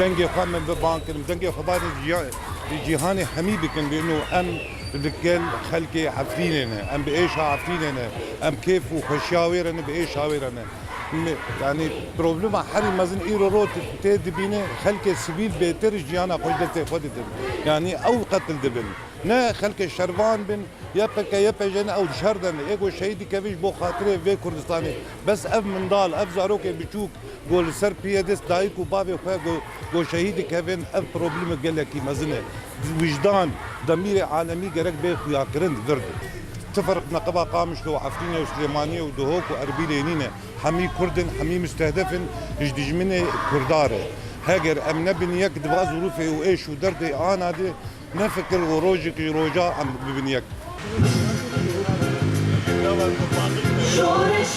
دنگی خواهم ببانکن دنگی خبر جهانی همی بکن بینو ام بکل خلق عفرینه ام بإيش عفرینه ام كيف وخشاويرنه بإيش هاويرنه يعني بروبلم حري مازن ايرو روت تيد بينه خلق سبيل بيتر جيانا خجلت خدت يعني او قتل دبن نا خلق الشربان بن يبقى جن او شردن ايجو شهيدي كفيش بو خاطره في كردستاني بس اف من ضال اف زاروك بيشوك قول سر بيدس دايك وبابي وخا قول شهيدي كفين اف بروبلم قال لك مازنه وجدان ضمير عالمي جرك بي خويا كرند ورد تفرق نقبة قامش لو عفرينة وسليمانية ودهوك وأربيلة ينينة حمي كردن حمي مستهدفن جدجمنة كردارة هاجر أم نبنيك دبغا ظروفه وإيش ودردي أنا دي نفكر وروجك روجا عم ببنيك شورش